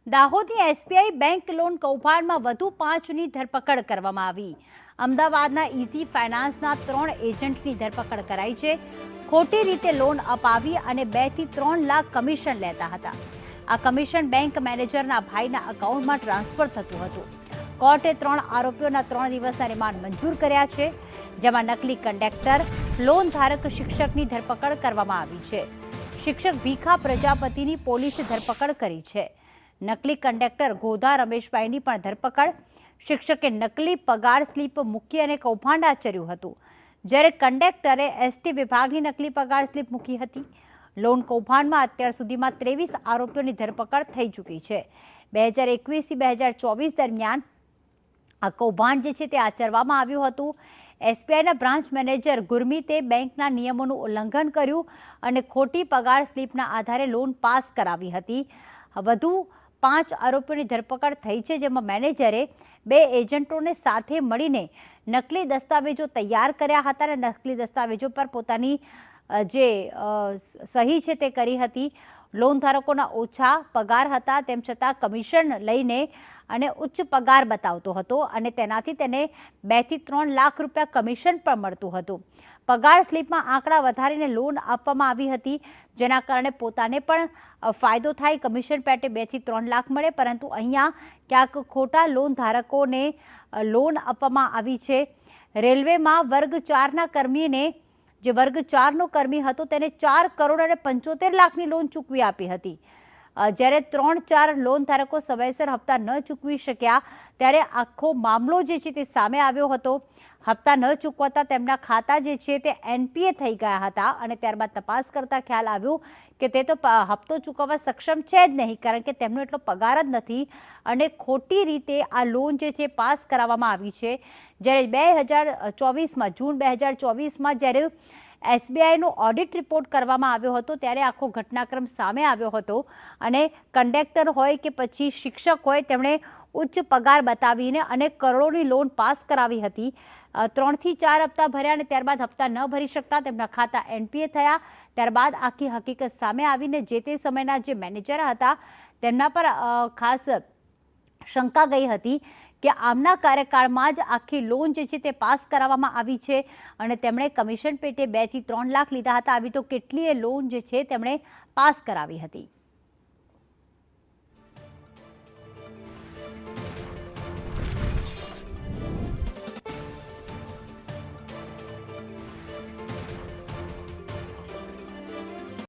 દાહોદની SBI bank loan કૌભાંડમાં વધુ 5ની ધરપકડ કરવામાં આવી। અમદાવાદના ઇઝી ફાઇનાન્સના 3 એજન્ટની ધરપકડ કરાઈ છે। ખોટી રીતે લોન અપાવી અને 2 થી 3 લાખ કમિશન લેતા હતા। આ કમિશન બેંક મેનેજરના ભાઈના એકાઉન્ટમાં ટ્રાન્સફર થતું હતું। કોર્ટે 3 આરોપીઓના 3 દિવસના રિમાન્ડ મંજૂર કર્યા છે, જેમાં નકલી કંડક્ટર, લોન ધારક શિક્ષકની ધરપકડ કરવામાં આવી છે। શિક્ષક ભીખા પ્રજાપતિની પોલીસે ધરપકડ કરી છે। નકલી કંડક્ટર ગોધા રમેશભાઈની પણ ધરપકડ। શિક્ષકે નકલી પગાર સ્લીપ મૂકી અને કૌભાંડ આચર્યું હતું, જ્યારે કંડક્ટરે એસટી વિભાગની નકલી પગાર સ્લીપ મૂકી હતી। લોન કૌભાંડમાં અત્યાર સુધીમાં 23 આરોપીઓની ધરપકડ થઈ ચૂકી છે। 2021 થી 2024 દરમિયાન આ કૌભાંડ જે છે તે આચરવામાં આવ્યું હતું। એસબીઆઈના બ્રાન્ચ મેનેજર ગુરમીતે બેંકના નિયમોનું ઉલ્લંઘન કર્યું અને ખોટી પગાર સ્લીપના આધારે લોન પાસ કરાવી હતી। વધુ 5 આરોપીઓની ધરપકડ થઈ છે, જેમાં મેનેજરે 2 એજન્ટોને સાથે મળીને નકલી દસ્તાવેજો તૈયાર કર્યા હતા અને નકલી દસ્તાવેજો પર પોતાની જે સહી છે તે કરી હતી। લોન ધારકોના ઓછા પગાર હતા, તેમ છતાં કમિશન લઈને અને ઉચ્ચ પગાર બતાવતો હતો અને તેનાથી તેને 2 થી 3 લાખ રૂપિયા કમિશન પણ મળતું હતું। પગાર સ્લીપમાં આંકડા વધારીને લોન આપવામાં આવી હતી, જેના કારણે પોતાને પણ ફાયદો થાય, કમિશન પેટે 2 થી 3 લાખ મળે, પરંતુ અહીંયા ક્યાંક ખોટા લોન ધારકોને લોન આપવામાં આવી છે। રેલવેમાં વર્ગ 4ના કર્મીને, જે વર્ગ 4નો કર્મી હતો, તેને 4 કરોડ અને 75 લાખની લોન ચૂકવી આપી હતી। જ્યારે 3-4 લોન ધારકો સમયસર હપ્તા ન ચૂકવી શક્યા, ત્યારે આખો મામલો જે છે તે સામે આવ્યો હતો। હપ્તા ન ચૂકવતા તેમના ખાતા જે છે તે એનપીએ થઈ ગયા હતા અને ત્યારબાદ તપાસ કરતા ખ્યાલ આવ્યું કે તે તો હપ્તો ચૂકવવા સક્ષમ છે જ નહીં, કારણ કે તેમનો એટલો પગાર જ નથી અને ખોટી રીતે આ લોન જે છે પાસ કરાવવામાં આવી છે। જ્યારે 2024માં જૂન 2024માં જ્યારે એસબીઆઈનો ઓડિટ રિપોર્ટ કરવામાં આવ્યો હતો, ત્યારે આખો ઘટનાક્રમ સામે આવ્યો હતો અને કંડક્ટર હોય કે પછી શિક્ષક હોય, તેમણે ઉચ્ચ પગાર બતાવીને અને કરોડોની લોન પાસ કરાવી હતી। 3 થી 4 હપ્તા ભર્યા અને ત્યારબાદ હપ્તા ન ભરી શકતા તેમના ખાતા એનપીએ થયા। ત્યારબાદ આખી હકીકત સામે આવીને જે તે સમયના જે મેનેજર હતા તેમના પર ખાસ શંકા ગઈ હતી કે આમના કાર્યકાળમાં જ આખી લોન જે છે તે પાસ કરાવવામાં આવી છે અને તેમણે કમિશન પેટે 2 થી 3 લાખ લીધા હતા। આવી તો કેટલીય લોન જે છે તેમણે પાસ કરાવી હતી।